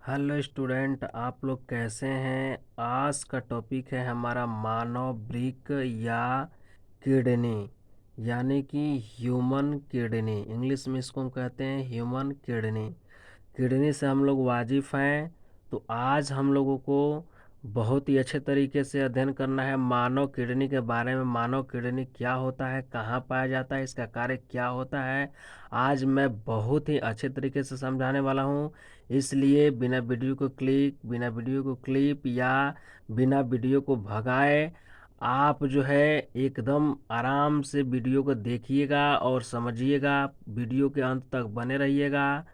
Hello student, आप लोग कैसे हैं। आज का टॉपिक है हमारा मानव वृक्क या किडनी, यानी कि ह्यूमन किडनी। इंग्लिश में इसको हम कहते हैं ह्यूमन किडनी। किडनी से हम लोग वाजिफ हैं। तो आज हम लोगों को बहुत ही अच्छे तरीके से अध्ययन करना है मानव किडनी के बारे में। मानव किडनी क्या होता है, कहाँ पाया जाता है, इसका कार्य क्या होता है, आज मैं बहुत ही अच्छे तरीके से समझाने वाला हूँ। इसलिए बिना वीडियो को क्लिप या बिना वीडियो को भगाए आप जो है एकदम आराम से वीडियो को देखिएगा और समझिएगा। वीडियो के अंत तक बने रहिएगा।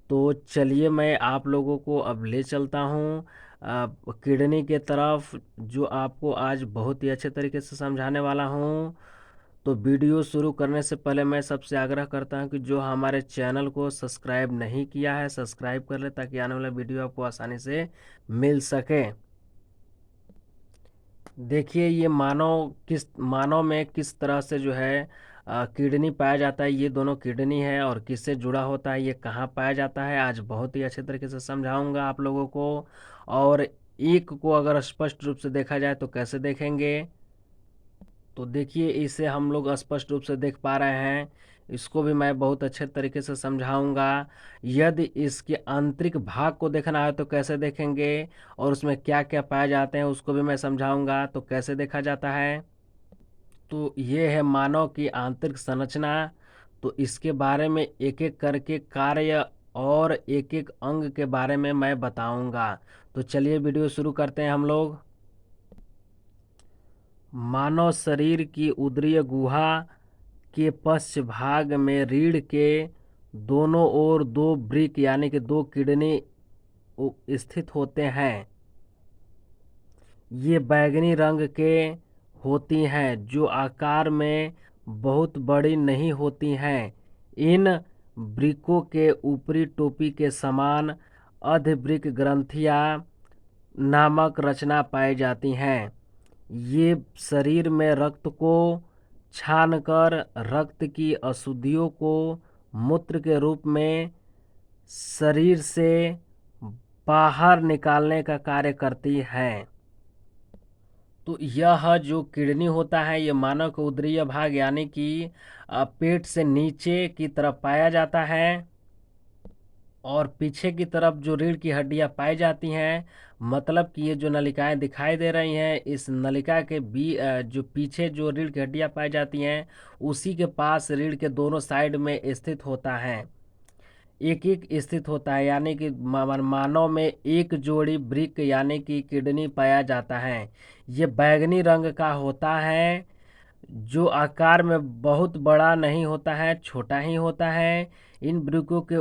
तो चलिए मैं आप लोगों को अब ले चलता हूँ किडनी के तरफ, जो आपको आज बहुत ही अच्छे तरीके से समझाने वाला हूँ। तो वीडियो शुरू करने से पहले मैं सबसे आग्रह करता हूँ कि जो हमारे चैनल को सब्सक्राइब नहीं किया है सब्सक्राइब कर ले, ताकि आने वाला वीडियो आपको आसानी से मिल सके। देखिए ये मानव में किस तरह से जो है किडनी पाया जाता है। ये दोनों किडनी है और किससे जुड़ा होता है, ये कहाँ पाया जाता है, आज बहुत ही अच्छे तरीके से समझाऊंगा आप लोगों को। और एक को अगर स्पष्ट रूप से देखा जाए तो कैसे देखेंगे, तो देखिए इसे हम लोग स्पष्ट रूप से देख पा रहे हैं। इसको भी मैं बहुत अच्छे तरीके से समझाऊंगा। यदि इसके आंतरिक भाग को देखना है तो कैसे देखेंगे, और उसमें क्या क्या पाए जाते हैं उसको भी मैं समझाऊंगा। तो कैसे देखा जाता है, तो ये है मानव की आंतरिक संरचना। तो इसके बारे में एक एक करके कार्य और एक एक अंग के बारे में मैं बताऊंगा। तो चलिए वीडियो शुरू करते हैं हम लोग। मानव शरीर की उदरीय गुहा के पश्च भाग में रीढ़ के दोनों ओर दो वृक्क यानी कि दो किडनी स्थित होते हैं। ये बैंगनी रंग के होती हैं, जो आकार में बहुत बड़ी नहीं होती हैं। इन वृक्कों के ऊपरी टोपी के समान अधवृक्क ग्रंथियां नामक रचना पाई जाती हैं। ये शरीर में रक्त को छानकर रक्त की अशुद्धियों को मूत्र के रूप में शरीर से बाहर निकालने का कार्य करती हैं। तो यह जो किडनी होता है ये मानव का उदरीय भाग यानी कि पेट से नीचे की तरफ पाया जाता है। और पीछे की तरफ जो रीढ़ की हड्डियां पाई जाती हैं, मतलब कि ये जो नलिकाएं दिखाई दे रही हैं, इस नलिका के जो पीछे जो रीढ़ की हड्डियां पाई जाती हैं उसी के पास रीढ़ के दोनों साइड में स्थित होता है। एक एक स्थित होता है, यानी कि मानव में एक जोड़ी वृक्क यानी कि किडनी पाया जाता है। ये बैंगनी रंग का होता है, जो आकार में बहुत बड़ा नहीं होता है, छोटा ही होता है। इन वृक्कों के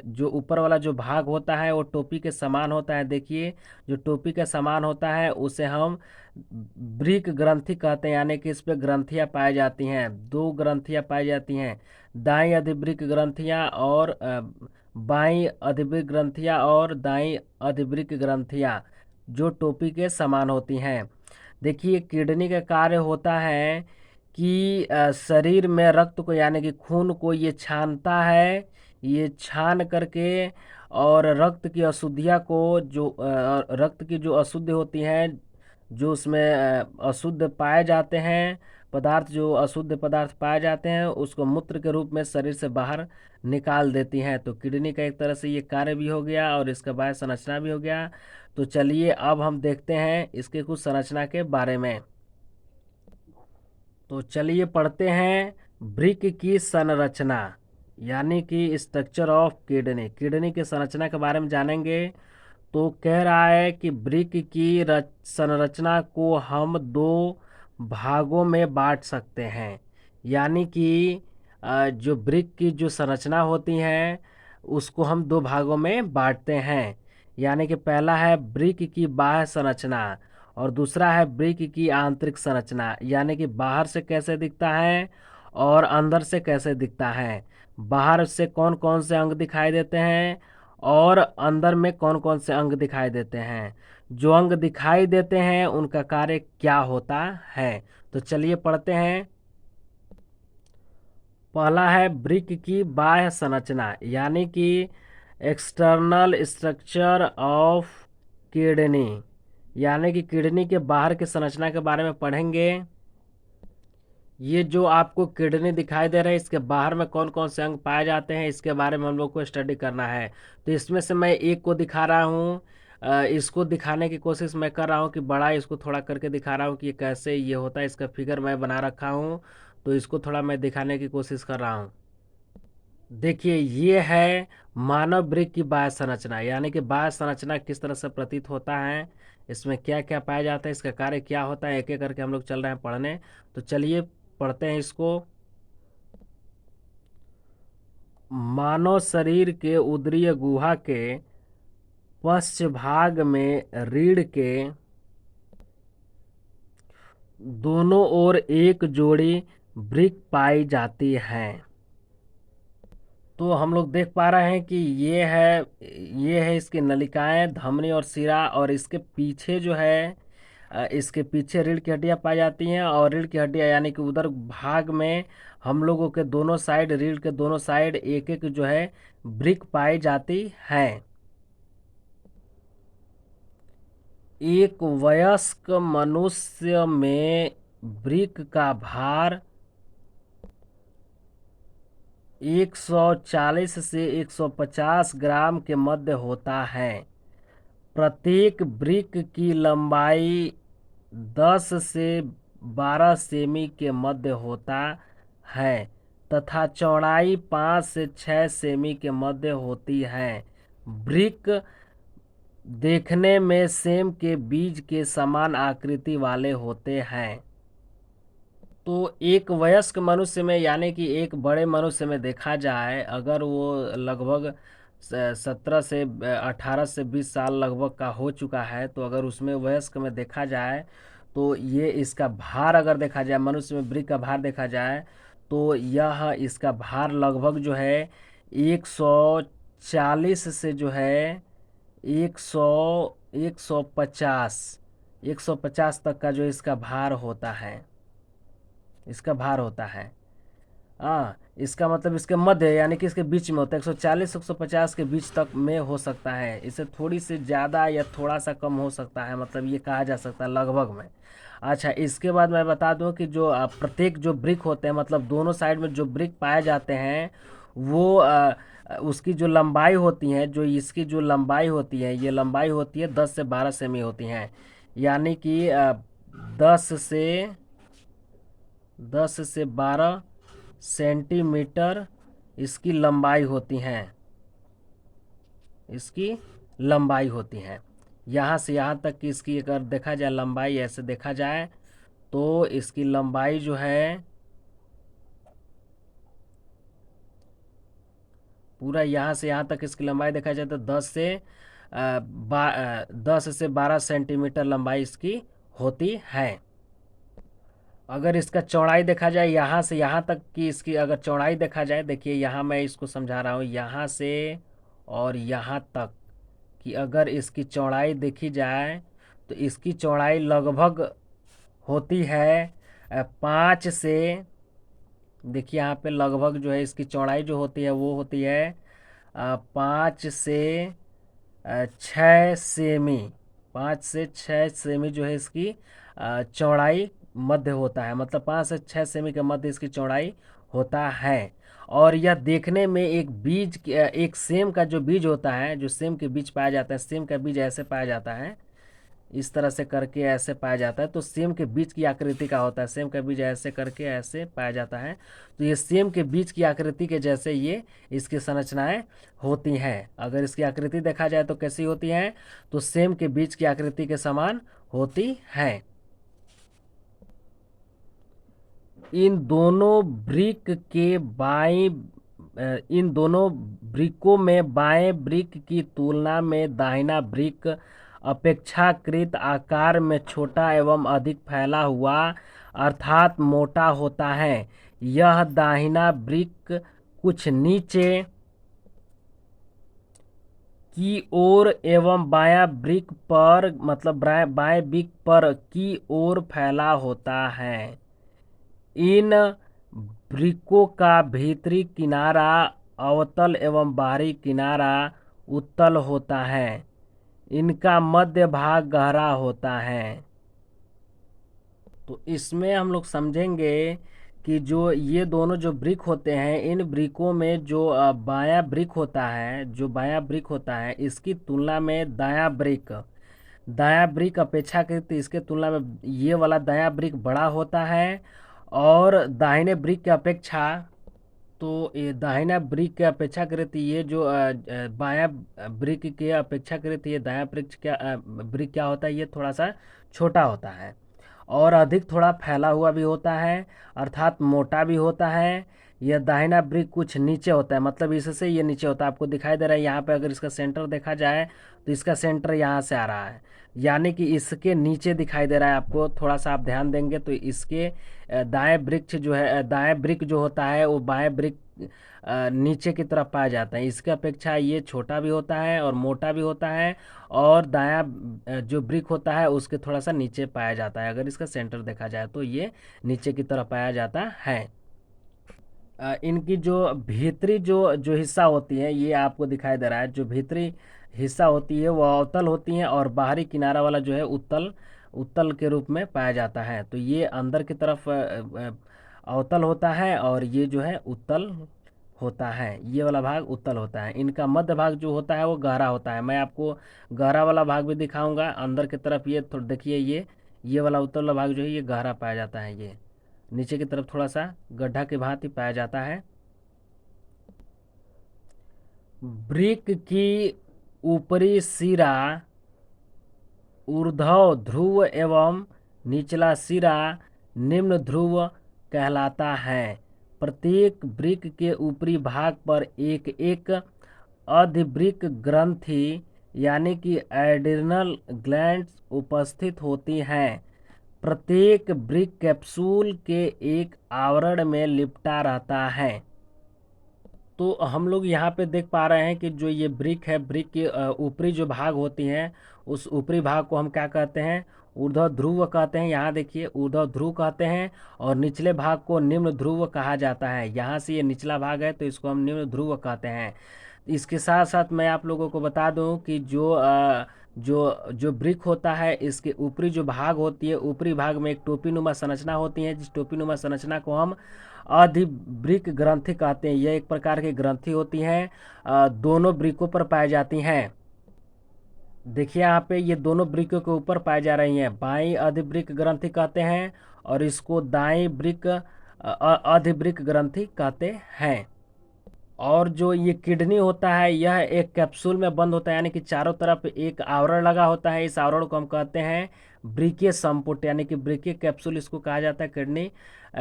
जो ऊपर वाला जो भाग होता है वो टोपी के समान होता है। देखिए जो टोपी के समान होता है उसे हम वृक्क ग्रंथि कहते हैं, यानी कि इस पे ग्रंथियां पाई जाती हैं। दो ग्रंथियां पाई जाती हैं, दाईं अधिवृक्क ग्रंथियां और बाईं अधिवृक्क ग्रंथियां और दाईं अधिवृक्क ग्रंथियां, जो टोपी के समान होती हैं। देखिए किडनी का कार्य होता है कि शरीर में रक्त को यानी कि खून को ये छानता है। ये छान करके और रक्त की अशुद्धियाँ को रक्त की जो अशुद्ध होती हैं, जो उसमें अशुद्ध पाए जाते हैं पदार्थ, जो अशुद्ध पदार्थ पाए जाते हैं उसको मूत्र के रूप में शरीर से बाहर निकाल देती हैं। तो किडनी का एक तरह से ये कार्य भी हो गया और इसका बाह्य संरचना भी हो गया। तो चलिए अब हम देखते हैं इसके कुछ संरचना के बारे में। तो चलिए पढ़ते हैं वृक्क की संरचना, यानी कि स्ट्रक्चर ऑफ किडनी। किडनी की संरचना के बारे में जानेंगे। तो कह रहा है कि वृक्क की संरचना को हम दो भागों में बांट सकते हैं। यानी कि जो वृक्क की जो संरचना होती है उसको हम दो भागों में बांटते हैं। यानी कि पहला है वृक्क की बाह्य संरचना और दूसरा है वृक्क की आंतरिक संरचना, यानी कि बाहर से कैसे दिखता है और अंदर से कैसे दिखता है। बाहर से कौन कौन से अंग दिखाई देते हैं और अंदर में कौन कौन से अंग दिखाई देते हैं। जो अंग दिखाई देते हैं उनका कार्य क्या होता है। तो चलिए पढ़ते हैं। पहला है वृक्क की बाह्य संरचना, यानी कि एक्सटर्नल स्ट्रक्चर ऑफ किडनी, यानी कि किडनी के बाहर की संरचना के बारे में पढ़ेंगे। ये जो आपको किडनी दिखाई दे रहा है, इसके बाहर में कौन कौन से अंग पाए जाते हैं, इसके बारे में हम लोग को स्टडी करना है। तो इसमें से मैं एक को दिखा रहा हूँ, इसको दिखाने की कोशिश मैं कर रहा हूँ कि बड़ा इसको थोड़ा करके दिखा रहा हूँ कि ये कैसे ये होता है। इसका फिगर मैं बना रखा हूँ, तो इसको थोड़ा मैं दिखाने की कोशिश कर रहा हूँ। देखिए, ये है मानव वृक्क की बाह्य संरचना, यानी कि बाह्य संरचना किस तरह से प्रतीत होता है, इसमें क्या क्या पाया जाता है, इसका कार्य क्या होता है, एक एक करके हम लोग चल रहे हैं पढ़ने। तो चलिए पढ़ते हैं इसको। मानव शरीर के उदरीय गुहा के पश्च भाग में रीढ़ के दोनों ओर एक जोड़ी वृक्क पाई जाती है। तो हम लोग देख पा रहे हैं कि ये है इसकी नलिकाएं, धमनी और सिरा, और इसके पीछे जो है इसके पीछे रीढ़ की हड्डियां पाई जाती हैं। और रीढ़ की हड्डियां यानी कि उधर भाग में हम लोगों के दोनों साइड, रीढ़ के दोनों साइड एक एक जो है वृक्क पाई जाती है। एक वयस्क मनुष्य में वृक्क का भार 140 से 150 ग्राम के मध्य होता है। प्रत्येक वृक्क की लंबाई 10 से 12 सेमी के मध्य होता है तथा चौड़ाई 5 से 6 सेमी के मध्य होती है। वृक्क देखने में सेम के बीज के समान आकृति वाले होते हैं। तो एक वयस्क मनुष्य में, यानी कि एक बड़े मनुष्य में देखा जाए, अगर वो लगभग 17 से 18 से 20 साल लगभग का हो चुका है, तो अगर उसमें वयस्क में देखा जाए तो ये इसका भार अगर देखा जाए, मनुष्य में वृक्क का भार देखा जाए, तो यह इसका भार लगभग जो है 140 से जो है 150 तक का जो इसका भार होता है, इसका भार होता है। हाँ, इसका मतलब इसके मध्य यानी कि इसके बीच में होता है, 140 150 के बीच तक में हो सकता है। इससे थोड़ी सी ज़्यादा या थोड़ा सा कम हो सकता है, मतलब ये कहा जा सकता है लगभग में। अच्छा, इसके बाद मैं बता दूं कि जो प्रत्येक जो वृक्क होते हैं, मतलब दोनों साइड में जो वृक्क पाए जाते हैं, वो उसकी जो लंबाई होती है, जो इसकी जो लंबाई होती है, ये लंबाई होती है 10 से 12 सेमी होती हैं। यानी कि 10 से 12 सेंटीमीटर इसकी लंबाई होती हैं, इसकी लंबाई होती हैं। यहाँ से यहाँ तक की इसकी अगर देखा जाए लंबाई, ऐसे देखा जाए तो इसकी लंबाई जो है पूरा यहाँ से यहाँ तक इसकी लंबाई देखा जाए तो 10 से 12 सेंटीमीटर लंबाई इसकी होती है। अगर इसका चौड़ाई देखा जाए, यहाँ से यहाँ तक की इसकी अगर चौड़ाई देखा जाए, देखिए यहाँ मैं इसको समझा रहा हूँ, यहाँ से और यहाँ तक कि अगर इसकी चौड़ाई देखी जाए तो इसकी चौड़ाई लगभग होती है 5 से, देखिए यहाँ पे लगभग जो है इसकी चौड़ाई जो होती है वो होती है 5 से 6 सेमी, 5 से 6 सेमी जो है इसकी चौड़ाई मध्य होता है, मतलब 5 से 6 सेमी के मध्य इसकी चौड़ाई होता है। और यह देखने में एक सेम का जो बीज होता है, जो सेम के बीज पाया जाता है, सेम का बीज ऐसे पाया जाता है, इस तरह से करके ऐसे पाया जाता है, तो सेम के बीज की आकृति का होता है, सेम का बीज ऐसे करके ऐसे पाया जाता है। तो ये सेम के बीज की आकृति के जैसे ये इसकी संरचनाएं होती हैं। अगर इसकी आकृति देखा जाए तो कैसी होती हैं, तो सेम के बीज की आकृति के समान होती हैं। इन दोनों वृक्क के इन दोनों वृक्कों में बाएं वृक्क की तुलना में दाहिना वृक्क अपेक्षाकृत आकार में छोटा एवं अधिक फैला हुआ अर्थात मोटा होता है। यह दाहिना वृक्क कुछ नीचे की ओर एवं बायां वृक्क पर, मतलब बाएं वृक्क पर की ओर फैला होता है। इन वृक्कों का भीतरी किनारा अवतल एवं बाहरी किनारा उत्तल होता है। इनका मध्य भाग गहरा होता है। तो इसमें हम लोग समझेंगे कि जो ये दोनों जो ब्रिक होते हैं, इन ब्रिकों में जो बायां ब्रिक होता है, जो बायां ब्रिक होता है, इसकी तुलना में दायां ब्रिक अपेक्षाकृत इसके तुलना में ये वाला दायां ब्रिक बड़ा होता है। और दाहिने ब्रिक की अपेक्षा, तो ये दाहिना ब्रिक के अपेक्षाकृत ये जो बायां ब्रिक के अपेक्षाकृत ये दायां ब्रिक क्या होता है, ये थोड़ा सा छोटा होता है और अधिक थोड़ा फैला हुआ भी होता है, अर्थात मोटा भी होता है। यह दाहिना ब्रिक कुछ नीचे होता है, मतलब इससे ये नीचे होता है। आपको दिखाई दे रहा है यहाँ पे, अगर इसका सेंटर देखा जाए तो इसका सेंटर यहाँ से आ रहा है, यानी कि इसके नीचे दिखाई दे रहा है आपको। थोड़ा सा आप ध्यान देंगे तो इसके दाएं वृक्ष जो है, दाएं ब्रिक जो होता है वो बाएं ब्रिक नीचे की तरफ पाया जाता है। इसके अपेक्षा ये छोटा भी होता है और मोटा भी होता है, और दायां जो ब्रिक होता है उसके थोड़ा सा नीचे पाया जाता है। अगर इसका सेंटर देखा जाए तो ये नीचे की तरफ पाया जाता है। इनकी जो भीतरी जो जो हिस्सा होती है, ये आपको दिखाई दे रहा है। जो भीतरी हिस्सा होती है वह अवतल होती है, और बाहरी किनारा वाला जो है उत्तल उत्तल के रूप में पाया जाता है। तो ये अंदर की तरफ अवतल होता है, और ये जो है उत्तल होता है। ये वाला भाग उत्तल होता है। इनका मध्य भाग जो होता है वो गहरा होता है। मैं आपको गहरा वाला भाग भी दिखाऊंगा। अंदर की तरफ ये देखिए, ये वाला उत्तल वाला भाग जो है ये गहरा पाया जाता है। ये नीचे की तरफ थोड़ा सा गड्ढा के भांति पाया जाता है। ब्रिक की ऊपरी सिरा ऊर्ध्व ध्रुव एवं निचला सिरा निम्न ध्रुव कहलाता है। प्रत्येक ब्रिक के ऊपरी भाग पर एक एक अधिब्रिक ग्रंथि यानी कि एड्रिनल ग्लैंड्स उपस्थित होती हैं। प्रत्येक ब्रिक कैप्सूल के एक आवरण में लिपटा रहता है। तो हम लोग यहाँ पे देख पा रहे हैं कि जो ये ब्रिक है, ब्रिक के ऊपरी जो भाग होती हैं, उस ऊपरी भाग को हम क्या कहते हैं, ऊर्ध्व ध्रुव कहते हैं। यहाँ देखिए ऊर्ध्व ध्रुव कहते हैं, और निचले भाग को निम्न ध्रुव कहा जाता है। यहाँ से ये निचला भाग है तो इसको हम निम्न ध्रुव कहते हैं। इसके साथ साथ मैं आप लोगों को बता दूं कि जो ब्रिक होता है, इसके ऊपरी जो भाग होती है, ऊपरी भाग में एक टोपी नुमा संरचना होती है, जिस टोपी नुमा संरचना को हम अधिब्रिक ग्रंथि कहते हैं। यह एक प्रकार की ग्रंथि होती हैं, दोनों ब्रिकों पर पाई जाती हैं। देखिए यहाँ पे ये दोनों ब्रिकों के ऊपर पाई जा रही हैं। बाईं अधिब्रिक ग्रंथि कहते हैं, और इसको दाईं ब्रिक अधिब्रिक ग्रंथि कहते हैं। और जो ये किडनी होता है, यह एक कैप्सूल में बंद होता है, यानी कि चारों तरफ एक आवरण लगा होता है। इस आवरण को हम कहते हैं ब्रिकीय संपुट, यानी कि ब्रिकीय कैप्सूल इसको कहा जाता है।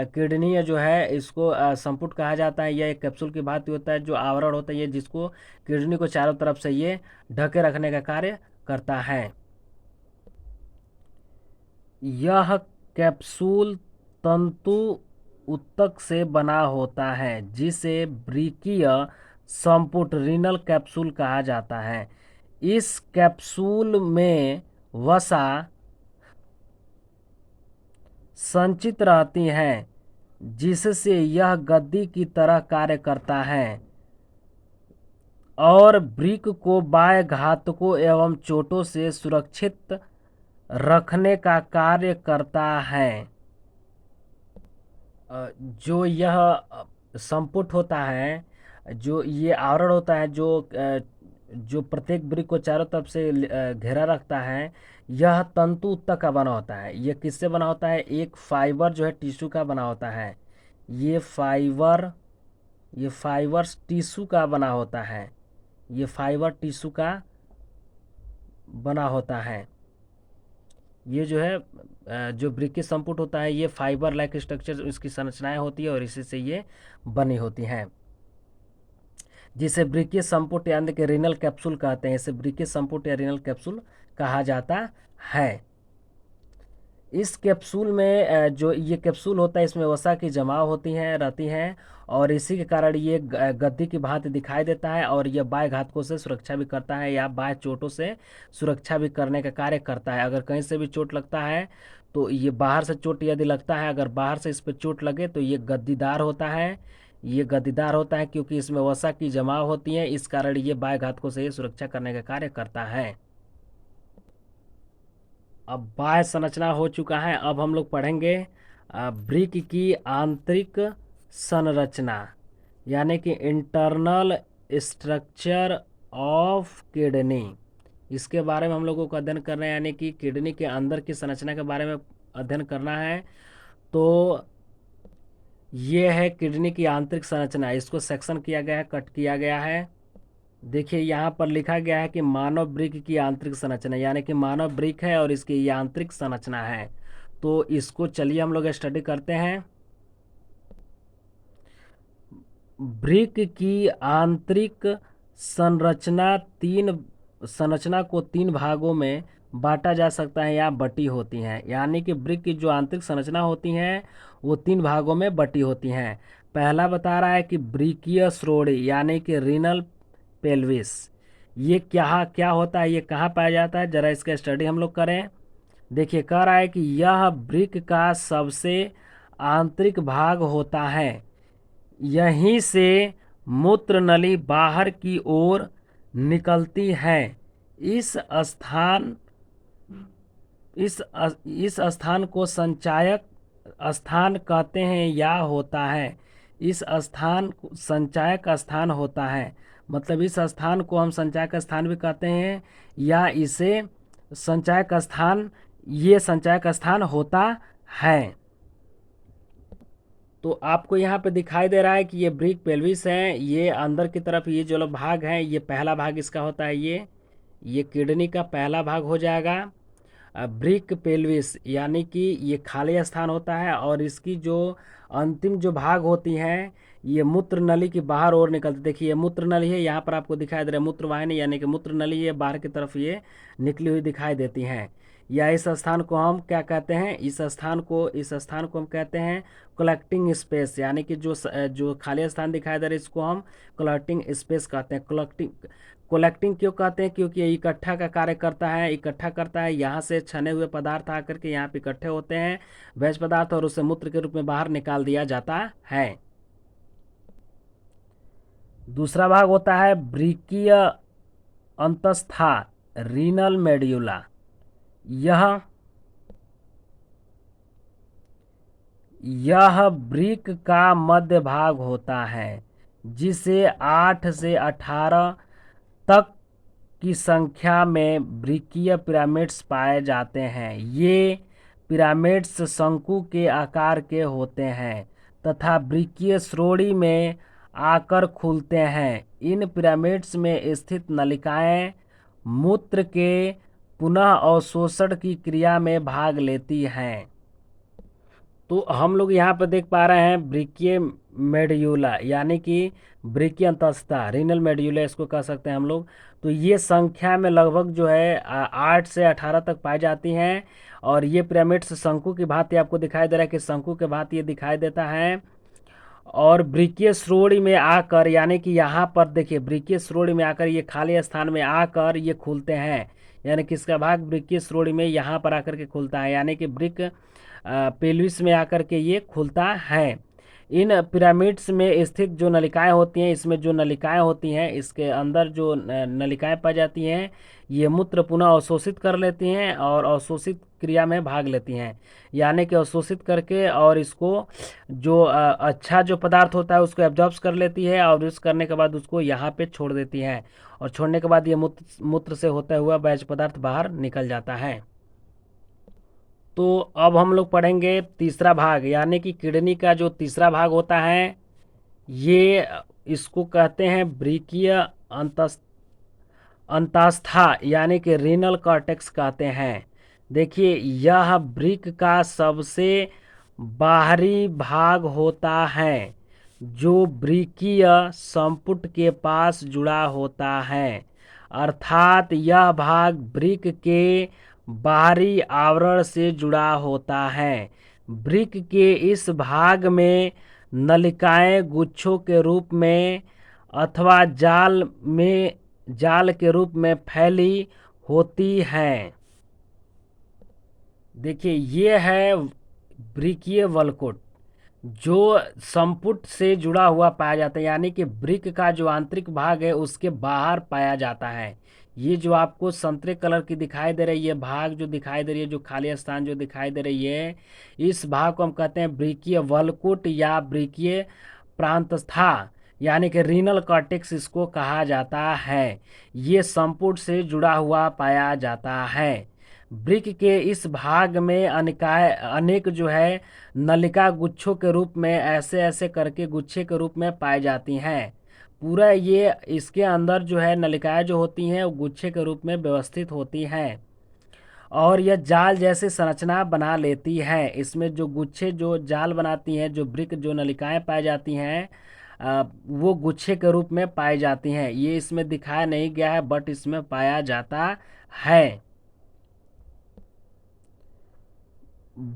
किडनी जो है इसको संपुट कहा जाता है। यह एक कैप्सूल की भांति होता है, जो आवरण होता है ये, जिसको किडनी को चारों तरफ से ये ढके रखने का कार्य करता है। यह कैप्सूल तंतु ऊतक से बना होता है, जिसे ब्रिकीय संपुट रीनल कैप्सूल कहा जाता है। इस कैप्सूल में वसा संचित रहती है, जिससे यह गद्दी की तरह कार्य करता है और ब्रिक को बाह्य घातकों एवं चोटों से सुरक्षित रखने का कार्य करता है। जो यह संपुट होता है, जो ये आवरण होता है, जो प्रत्येक ब्रिक को चारों तरफ से घेरा रखता है, यह तंतु ऊतक का बना होता है। यह किससे बना होता है, एक फाइबर जो है टिश्यू का बना होता है। ये फाइबर टिश्यू का बना होता है। ये फाइबर टिश्यू का बना होता है। ये जो है जो ब्रिकीय संपुट होता है, ये फाइबर लाइक स्ट्रक्चर इसकी संरचनाएं होती है, और इसी से ये बनी होती हैं, जिसे ब्रिकीय संपुट यानी कि रीनल कैप्सूल कहते हैं। इसे ब्रिकीय संपुट या रीनल कैप्सूल कहा जाता है। इस कैप्सूल में जो ये कैप्सूल होता है, इसमें वसा की जमाव रहती हैं, और इसी के कारण ये गद्दी की भांति दिखाई देता है, और यह बाह्य घातकों से सुरक्षा भी करता है, या बाह्य चोटों से सुरक्षा भी करने का कार्य करता है। अगर कहीं से भी चोट लगता है तो ये बाहर से चोट यदि लगता है, अगर बाहर से इस पर चोट लगे तो ये गद्दीदार होता है, ये गद्दीदार होता है क्योंकि इसमें वसा की जमाव होती है, इस कारण ये बाह्य घातकों से सुरक्षा करने का कार्य करता है। अब बाह्य संरचना हो चुका है, अब हम लोग पढ़ेंगे वृक्क की आंतरिक संरचना, यानी कि इंटरनल स्ट्रक्चर ऑफ किडनी। इसके बारे में हम लोगों को अध्ययन करना है, यानी कि किडनी के अंदर की संरचना के बारे में अध्ययन करना है। तो ये है किडनी की आंतरिक संरचना, इसको सेक्शन किया गया है, कट किया गया है। देखिए यहाँ पर लिखा गया है कि मानव वृक्क की आंतरिक संरचना, यानी कि मानव वृक्क है और इसकी ये आंतरिक संरचना है। तो इसको चलिए हम लोग स्टडी करते हैं। वृक्क की आंतरिक संरचना को तीन भागों में बांटा जा सकता है या बटी होती हैं, यानी कि वृक्क की जो आंतरिक संरचना होती हैं वो तीन भागों में बटी होती हैं। पहला बता रहा है कि वृक्कीय श्रोणि, यानी कि रीनल पेल्विस। ये क्या क्या होता है, ये कहाँ पाया जाता है, जरा इसका स्टडी हम लोग करें। देखिए कह रहा है कि यह वृक्क का सबसे आंतरिक भाग होता है, यहीं से मूत्र नली बाहर की ओर निकलती है। इस स्थान इस स्थान को संचायक स्थान कहते हैं या होता है। इस स्थान संचायक स्थान होता है, मतलब इस स्थान को हम संचायक स्थान भी कहते हैं या इसे संचायक स्थान, ये संचायक स्थान होता है। तो आपको यहाँ पे दिखाई दे रहा है कि ये वृक्क पेल्विस है, ये अंदर की तरफ ये जो भाग है, ये पहला भाग इसका होता है, ये किडनी का पहला भाग हो जाएगा। वृक्क पेल्विस यानी कि ये खाली स्थान होता है और इसकी जो अंतिम जो भाग होती हैं ये मूत्र नली की बाहर ओर निकलती। देखिए ये मूत्र नली है, यहाँ पर आपको दिखाई दे रहा है मूत्रवाहिनी, यानी कि मूत्र नली ये बाहर की तरफ ये निकली हुई दिखाई देती हैं। या इस स्थान को हम क्या कहते हैं, इस स्थान को हम कहते हैं कलेक्टिंग स्पेस, यानी कि जो खाली स्थान दिखाई दे रहा है इसको हम कलेक्टिंग स्पेस कहते हैं। कलेक्टिंग क्यों कहते हैं, क्योंकि ये इकट्ठा का कार्य करता है। यहाँ से छने हुए पदार्थ आकर के यहाँ पे इकट्ठे होते हैं भैंस पदार्थ, और उसे मूत्र के रूप में बाहर निकाल दिया जाता है। दूसरा भाग होता है वृक्कीय अंतस्था, रीनल मेड्यूला। यह वृक्क का मध्य भाग होता है, जिसे 8 से 18 तक की संख्या में वृक्कीय पिरामिड्स पाए जाते हैं। ये पिरामिड्स शंकु के आकार के होते हैं तथा वृक्कीय श्रोणि में आकर खुलते हैं। इन पिरामिड्स में स्थित नलिकाएं मूत्र के पुनः अवशोषण की क्रिया में भाग लेती हैं। तो हम लोग यहाँ पर देख पा रहे हैं वृक्कीय मेड्यूला, यानी कि वृक्कीय अंतस्था, रीनल मेड्यूला इसको कह सकते हैं हम लोग। तो ये संख्या में लगभग जो है 8 से 18 तक पाई जाती हैं और ये पिरामिड्स शंकु की भांति आपको दिखाई दे रहा है कि शंकु के भांति ये दिखाई देता है। और वृक्कीय श्रोणि में आकर, यानी कि यहाँ पर देखिए वृक्कीय श्रोणि में आकर ये खाली स्थान में आकर ये खुलते हैं, यानी कि इसका भाग वृक्कीय श्रोणि में यहाँ पर आकर के खुलता है, यानी कि वृक्क पेल्विस में आकर के ये खुलता है। इन पिरामिड्स में स्थित जो नलिकाएं होती हैं, इसमें जो नलिकाएं होती हैं, इसके अंदर जो नलिकाएं पाई जाती हैं ये मूत्र पुनः अवशोषित कर लेती हैं और अवशोषित क्रिया में भाग लेती हैं, यानी कि अवशोषित करके और इसको जो अच्छा जो पदार्थ होता है उसको एब्जॉर्ब कर लेती है और यूज करने के बाद उसको यहाँ पे छोड़ देती हैं और छोड़ने के बाद ये मूत्र से होता हुआ बैच पदार्थ बाहर निकल जाता है। तो अब हम लोग पढ़ेंगे तीसरा भाग, यानी कि किडनी का जो तीसरा भाग होता है ये इसको कहते हैं वृक्कीय अंतस्था, यानी कि रीनल कॉर्टेक्स कहते हैं। देखिए यह वृक्क का सबसे बाहरी भाग होता है जो वृक्कीय संपुट के पास जुड़ा होता है, अर्थात यह भाग वृक्क के बाहरी आवरण से जुड़ा होता है। वृक्क के इस भाग में नलिकाएं गुच्छों के रूप में अथवा जाल के रूप में फैली होती हैं। देखिए ये है वृक्कीय वलकुट, जो संपुट से जुड़ा हुआ पाया जाता है, यानी कि वृक्क का जो आंतरिक भाग है उसके बाहर पाया जाता है। ये जो आपको संतरे कलर की दिखाई दे रही है भाग, जो दिखाई दे रही है, जो खाली स्थान जो दिखाई दे रही है, इस भाग को हम कहते हैं वृक्कीय वलकुट या वृक्कीय प्रांतस्था, यानी कि रीनल कॉर्टेक्स इसको कहा जाता है। ये संपुट से जुड़ा हुआ पाया जाता है। वृक्क के इस भाग में अनेक जो है नलिका गुच्छों के रूप में ऐसे ऐसे करके गुच्छे के रूप में पाई जाती हैं। पूरा ये इसके अंदर जो है नलिकाएं जो होती हैं वो गुच्छे के रूप में व्यवस्थित होती हैं और यह जाल जैसी संरचना बना लेती है। इसमें जो गुच्छे जो जाल बनाती हैं, जो वृक्क जो नलिकाएं पाई जाती हैं वो गुच्छे के रूप में पाई जाती हैं। ये इसमें दिखाया नहीं गया है बट इसमें पाया जाता है।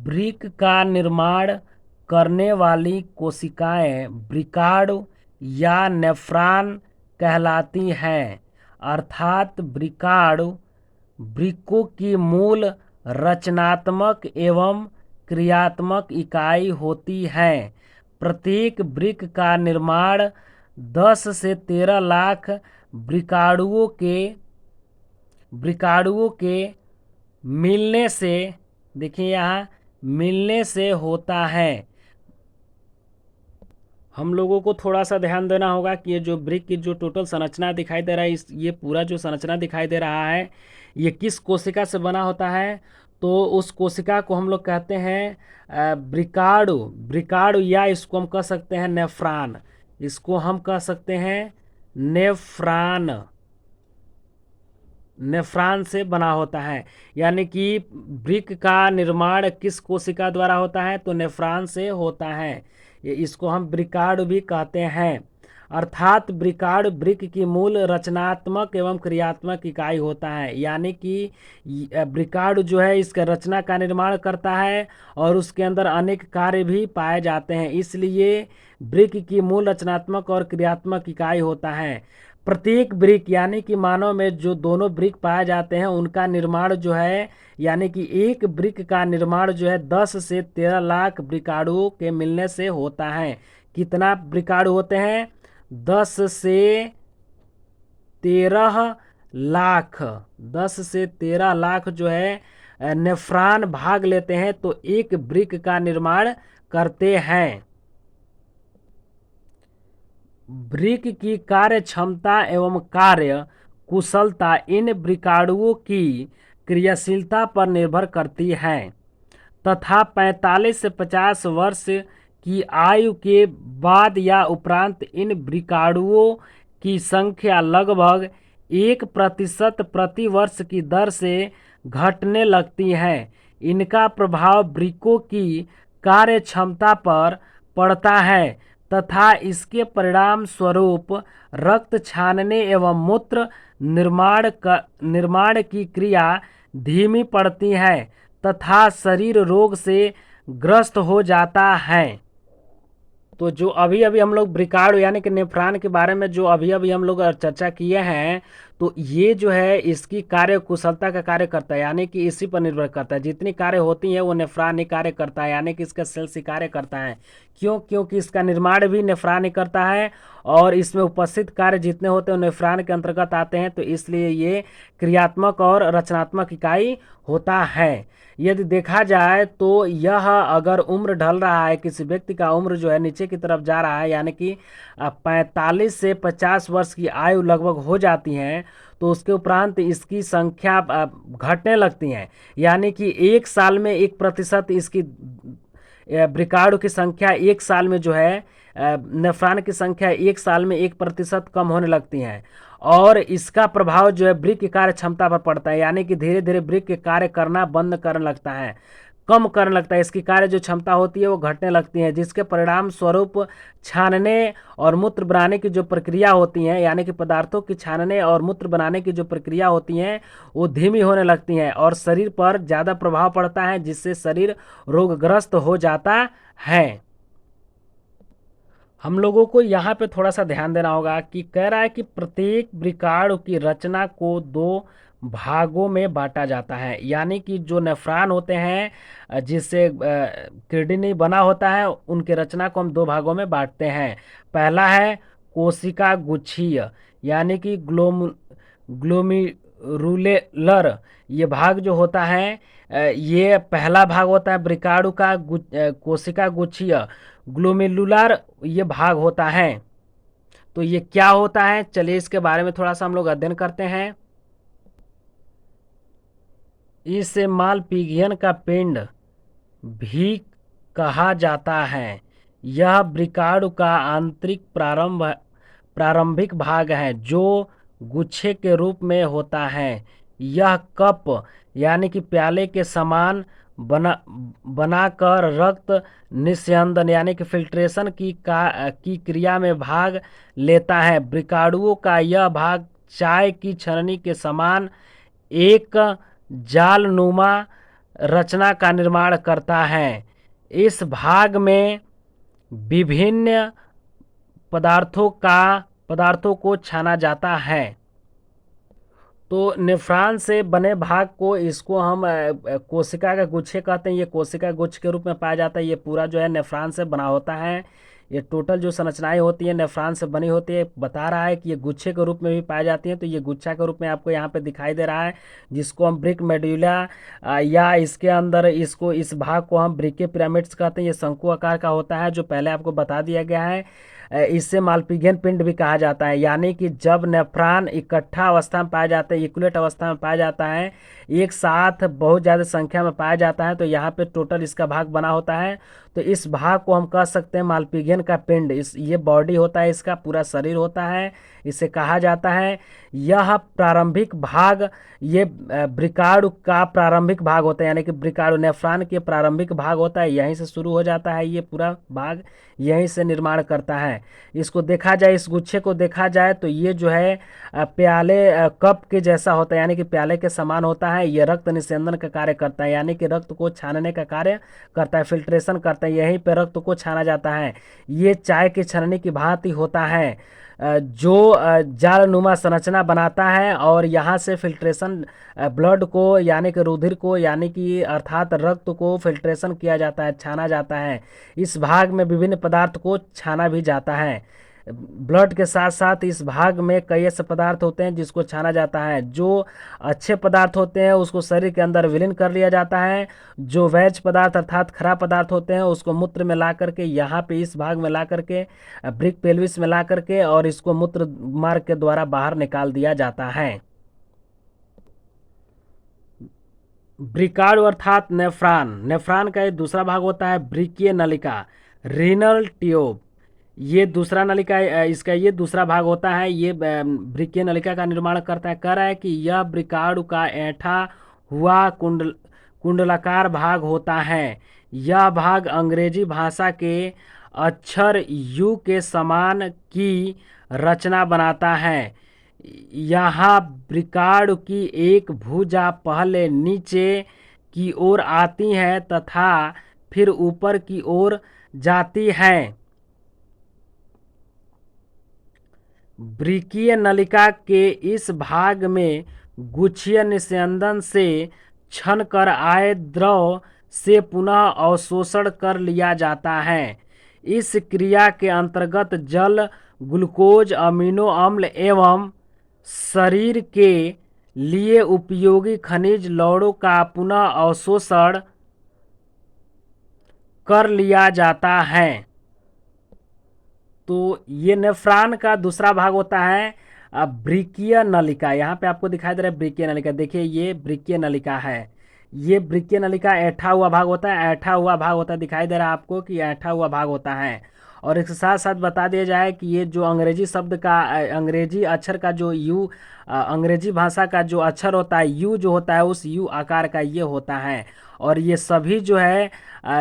वृक्क का निर्माण करने वाली कोशिकाएं वृकाणु या नेफ्रॉन कहलाती हैं, अर्थात वृकाणु वृक्कों की मूल रचनात्मक एवं क्रियात्मक इकाई होती है। प्रत्येक वृक्क का निर्माण 10 से 13 लाख वृकाणुओं के मिलने से, देखिए यहाँ मिलने से होता है। हम लोगों को थोड़ा सा ध्यान देना होगा कि ये जो वृक्क की जो टोटल संरचना दिखाई दे रहा है, ये पूरा जो संरचना दिखाई दे रहा है ये किस कोशिका से बना होता है, तो उस कोशिका को हम लोग कहते हैं वृकाणु या इसको हम कह सकते हैं नेफ्रॉन। इसको हम कह सकते हैं नेफ्रॉन। नेफ्रॉन से बना होता है, यानी कि वृक्क का निर्माण किस कोशिका द्वारा होता है, तो नेफ्रॉन से होता है। इसको हम वृकाणु भी कहते हैं, अर्थात वृकाणु वृक्क की मूल रचनात्मक एवं क्रियात्मक इकाई होता है। यानी कि वृकाणु जो है इसका रचना का निर्माण करता है और उसके अंदर अनेक कार्य भी पाए जाते हैं, इसलिए वृक्क की मूल रचनात्मक और क्रियात्मक इकाई होता है। प्रत्येक वृक्क यानी कि मानव में जो दोनों वृक्क पाए जाते हैं उनका निर्माण जो है, यानी कि एक वृक्क का निर्माण जो है 10 से 13 लाख वृकाणुओं के मिलने से होता है। कितना वृकाणु होते हैं? 10 से 13 लाख। 10 से 13 लाख जो है नेफ्रॉन भाग लेते हैं तो एक वृक्क का निर्माण करते हैं। वृक्क की कार्य क्षमता एवं कार्य कुशलता इन वृकाणुओं की क्रियाशीलता पर निर्भर करती है तथा 45 से 50 वर्ष की आयु के बाद या उपरांत इन वृकाणुओं की संख्या लगभग 1% प्रति वर्ष की दर से घटने लगती है। इनका प्रभाव वृक्कों की कार्य क्षमता पर पड़ता है तथा इसके परिणाम स्वरूप रक्त छानने एवं मूत्र निर्माण की क्रिया धीमी पड़ती है तथा शरीर रोग से ग्रस्त हो जाता है। तो जो अभी अभी हम लोग वृकाणु यानी कि नेफ्रॉन के बारे में जो अभी अभी हम लोग चर्चा किए हैं, तो ये जो है इसकी कार्य कुशलता का कार्य करता है, यानी कि इसी पर निर्भर करता है। जितनी कार्य होती हैं वो नेफ्रॉन ही कार्य करता है, यानी कि इसका सेल्स ही कार्य करता है। क्यों? क्योंकि इसका निर्माण भी नेफ्रॉन ही करता है और इसमें उपस्थित कार्य जितने होते हैं वो नेफ्रॉन के अंतर्गत आते हैं, तो इसलिए ये क्रियात्मक और रचनात्मक इकाई होता है। यदि देखा जाए तो यह अगर उम्र ढल रहा है, किसी व्यक्ति का उम्र जो है नीचे की तरफ जा रहा है, यानी कि 45 से 50 वर्ष की आयु लगभग हो जाती है, तो उसके उपरांत इसकी संख्या घटने लगती है। यानी कि 1 साल में 1% इसकी वृकाणु की संख्या 1 साल में जो है नेफ्रॉन की संख्या 1 साल में 1% कम होने लगती है और इसका प्रभाव जो है वृक्क की कार्य क्षमता पर पड़ता है, यानी कि धीरे धीरे वृक्क कार्य करना बंद करने लगता है, कम करने लगता है। इसकी कार्य जो क्षमता होती है वो घटने लगती है, जिसके परिणाम स्वरूप छानने और मूत्र बनाने की जो प्रक्रिया होती है, यानी कि पदार्थों की छानने और मूत्र बनाने की जो प्रक्रिया होती हैं वो धीमी होने लगती हैं और शरीर पर ज़्यादा प्रभाव पड़ता है, जिससे शरीर रोगग्रस्त हो जाता है। हम लोगों को यहाँ पे थोड़ा सा ध्यान देना होगा कि कह रहा है कि प्रत्येक वृकाणु की रचना को दो भागों में बांटा जाता है, यानी कि जो नेफ्रॉन होते हैं जिससे किडनी बना होता है, उनके रचना को हम दो भागों में बांटते हैं। पहला है कोशिका गुच्छीय, यानी कि ग्लोमेरुलर। ये भाग जो होता है ये पहला भाग होता है वृकाणु का कोशिका गुच्छीय। ग्लोमेरुलर ये भाग होता है। तो ये क्या होता है, चलिए इसके बारे में थोड़ा सा हम लोग अध्ययन करते हैं। इसे मालपिघियन का पिंड भी कहा जाता है। यह वृकाणु का आंतरिक प्रारंभिक भाग है जो गुच्छे के रूप में होता है। यह कप यानी कि प्याले के समान बनाकर रक्त निस्यंदन यानी कि फिल्ट्रेशन की क्रिया में भाग लेता है। वृकाणुओं का यह भाग चाय की छलनी के समान एक जालनुमा रचना का निर्माण करता है। इस भाग में विभिन्न पदार्थों को छाना जाता है। तो नेफ्रॉन से बने भाग को इसको हम कोशिका का गुच्छे कहते हैं। ये कोशिका गुच्छ के रूप में पाया जाता है। ये पूरा जो है नेफ्रॉन से बना होता है। ये टोटल जो संरचनाएं होती हैं नेफ्रॉन से बनी होती है। बता रहा है कि ये गुच्छे के रूप में भी पाई जाती हैं। तो ये गुच्छा के रूप में आपको यहाँ पे दिखाई दे रहा है, जिसको हम ब्रिक मेड्यूला या इसके अंदर इस भाग को हम ब्रिके पिरामिड्स कहते हैं। ये शंकु आकार का होता है, जो पहले आपको बता दिया गया है। इससे मालपिघियन पिंड भी कहा जाता है, यानी कि जब नेफ्रॉन इकट्ठा अवस्था में पाया जाता है, इक्वलेट अवस्था में पाया जाता है, एक साथ बहुत ज़्यादा संख्या में पाया जाता है, तो यहाँ पे टोटल इसका भाग बना होता है। तो इस भाग को हम कह सकते हैं मालपिघियन का पिंड। ये बॉडी होता है, इसका पूरा शरीर होता है, इसे कहा जाता है। यह प्रारंभिक भाग ये वृकाणु का प्रारंभिक भाग होता है, यानी कि वृकाणु नेफ्रॉन के प्रारंभिक भाग होता है, यहीं से शुरू हो जाता है। ये पूरा भाग यहीं से निर्माण करता है। इसको देखा जाए, इस गुच्छे को देखा जाए तो ये जो है प्याले कप के जैसा होता है, यानी कि प्याले के समान होता है। ये रक्त निस्यंदन का कार्य करता है, यानी कि रक्त को छानने का कार्य करता है, फिल्ट्रेशन करता है। यहीं पे रक्त को छाना जाता है। ये चाय की छलनी की भांति होता है जो जालनुमा संरचना बनाता है, और यहाँ से फिल्ट्रेशन ब्लड को यानी कि रुधिर को यानी कि अर्थात रक्त को फिल्ट्रेशन किया जाता है, छाना जाता है। इस भाग में विभिन्न पदार्थ को छाना भी जाता है। ब्लड के साथ साथ इस भाग में कई ऐसे पदार्थ होते हैं जिसको छाना जाता है। जो अच्छे पदार्थ होते हैं उसको शरीर के अंदर विलीन कर लिया जाता है। जो वैज पदार्थ अर्थात खराब पदार्थ होते हैं उसको मूत्र में ला करके यहाँ पे इस भाग में ला करके ब्रिक पेल्विस में ला करके और इसको मूत्र मार्ग के द्वारा बाहर निकाल दिया जाता है। वृकाणु अर्थात नेफ्रॉन का एक दूसरा भाग होता है ब्रिकीय नलिका, रीनल ट्यूब। ये दूसरा नलिका इसका ये दूसरा भाग होता है। ये ब्रिकीय नलिका का निर्माण करता है। कह रहा है कि यह वृकाणु का ऐंठा हुआ कुंडलाकार भाग होता है। यह भाग अंग्रेजी भाषा के अक्षर यू के समान की रचना बनाता है। यहाँ वृकाणु की एक भुजा पहले नीचे की ओर आती है तथा फिर ऊपर की ओर जाती है। वृकीय नलिका के इस भाग में गुच्छीय निस्यंदन से छन कर आए द्रव से पुनः अवशोषण कर लिया जाता है। इस क्रिया के अंतर्गत जल, ग्लूकोज, अमीनो अम्ल एवं शरीर के लिए उपयोगी खनिज लवणों का पुनः अवशोषण कर लिया जाता है। तो ये नेफ्रॉन का दूसरा भाग होता है ब्रिकीय नलिका। यहाँ पे आपको दिखाई दे रहा है ब्रिकीय नलिका। देखिए ये ब्रिकीय नलिका है। ये ब्रिकीय नलिका ऐंठा हुआ भाग होता है। ऐंठा हुआ भाग होता है, दिखाई दे रहा है आपको कि ऐंठा हुआ भाग होता है। और इसके साथ साथ बता दिया जाए कि ये जो अंग्रेजी शब्द का अंग्रेजी अक्षर का जो यू अंग्रेजी भाषा का जो अक्षर होता है यू जो होता है उस यू आकार का ये होता है। और ये सभी जो है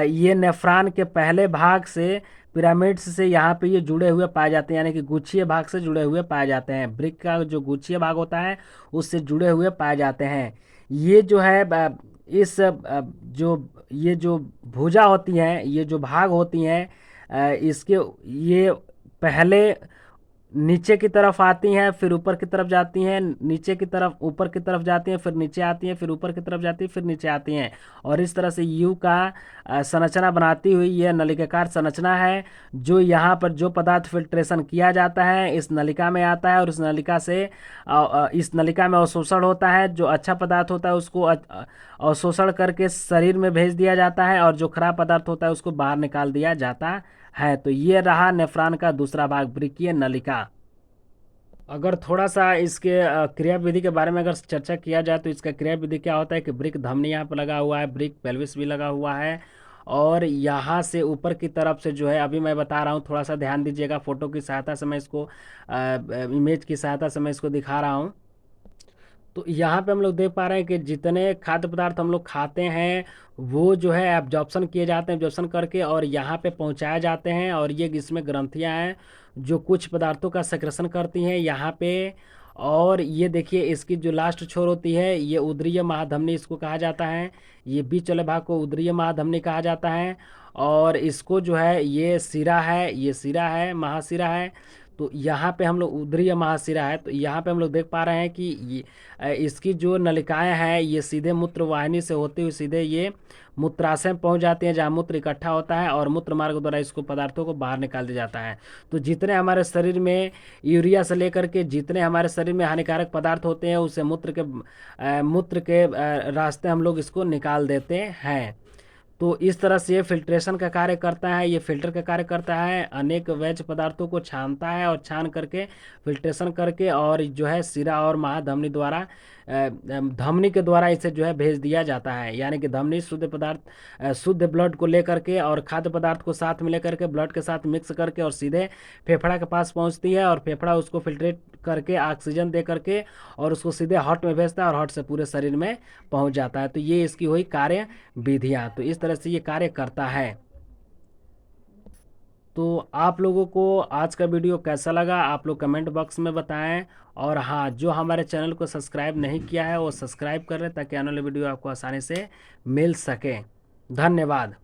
ये नेफ्रॉन के पहले भाग से पिरामिड्स से यहाँ पे ये जुड़े हुए पाए जाते हैं, यानी कि गुच्छीय भाग से जुड़े हुए पाए जाते हैं। ब्रिक का जो गुच्छीय भाग होता है उससे जुड़े हुए पाए जाते हैं। ये जो है इस ये जो भुजा होती हैं, ये जो भाग होती हैं इसके ये पहले नीचे की तरफ आती हैं, फिर ऊपर की तरफ जाती हैं, नीचे की तरफ ऊपर की तरफ जाती हैं, फिर नीचे आती हैं, फिर ऊपर की तरफ जाती हैं, फिर नीचे आती हैं। और इस तरह से यू का संरचना बनाती हुई यह नलिकाकार संरचना है। जो यहाँ पर जो पदार्थ फिल्ट्रेशन किया जाता है इस नलिका में आता है, और इस नलिका में अवशोषण होता है। जो अच्छा पदार्थ होता है उसको अवशोषण करके शरीर में भेज दिया जाता है, और जो खराब पदार्थ होता है उसको बाहर निकाल दिया जाता है। तो ये रहा नेफ्रॉन का दूसरा भाग, वृक्कीय नलिका। अगर थोड़ा सा इसके क्रिया विधि के बारे में अगर चर्चा किया जाए तो इसका क्रिया विधि क्या होता है कि ब्रिक धमनी यहाँ पर लगा हुआ है, ब्रिक पेल्विस भी लगा हुआ है, और यहाँ से ऊपर की तरफ से जो है, अभी मैं बता रहा हूँ, थोड़ा सा ध्यान दीजिएगा, फोटो की सहायता से मैं इसको इमेज की सहायता से मैं इसको दिखा रहा हूँ। तो यहाँ पे हम लोग देख पा रहे हैं कि जितने खाद्य पदार्थ हम लोग खाते हैं वो जो है एब्जॉर्प्शन किए जाते हैं, एब्जॉर्प्शन करके और यहाँ पे पहुँचाए जाते हैं। और ये इसमें ग्रंथियाँ हैं जो कुछ पदार्थों का सेक्रेशन करती हैं यहाँ पे। और ये देखिए इसकी जो लास्ट छोर होती है ये उदरीय महाधमनी इसको कहा जाता है। ये बीच वाले भाग को उदरीय महाधमनी कहा जाता है। और इसको जो है ये सिरा है, ये सिरा है, महासिरा है। तो यहाँ पे हम लोग उदरीय महाशिरा है, तो यहाँ पे हम लोग देख पा रहे हैं कि इसकी जो नलिकाएं हैं ये सीधे मूत्र वाहिनी से होती हुई सीधे ये मूत्राशय में पहुँच जाती हैं, जहाँ मूत्र इकट्ठा होता है और मूत्र मार्ग द्वारा इसको पदार्थों को बाहर निकाल दिया जाता है। तो जितने हमारे शरीर में यूरिया से लेकर के जितने हमारे शरीर में हानिकारक पदार्थ होते हैं उसे मूत्र के रास्ते हम लोग इसको निकाल देते हैं। तो इस तरह से ये फिल्ट्रेशन का कार्य करता है, ये फिल्टर का कार्य करता है, अनेक वैज पदार्थों को छानता है और छान करके फिल्ट्रेशन करके और जो है सिरा और महाधमनी द्वारा धमनी के द्वारा इसे जो है भेज दिया जाता है। यानी कि धमनी शुद्ध पदार्थ शुद्ध ब्लड को लेकर के और खाद्य पदार्थ को साथ में लेकर के ब्लड के साथ मिक्स करके और सीधे फेफड़ा के पास पहुंचती है, और फेफड़ा उसको फिल्ट्रेट करके ऑक्सीजन दे करके और उसको सीधे हार्ट में भेजता है और हार्ट से पूरे शरीर में पहुंच जाता है। तो ये इसकी हुई कार्य विधियाँ। तो इस तरह से ये कार्य करता है। तो आप लोगों को आज का वीडियो कैसा लगा आप लोग कमेंट बॉक्स में बताएं। और हाँ, जो हमारे चैनल को सब्सक्राइब नहीं किया है वो सब्सक्राइब कर लें ताकि आने वाले वीडियो आपको आसानी से मिल सके। धन्यवाद।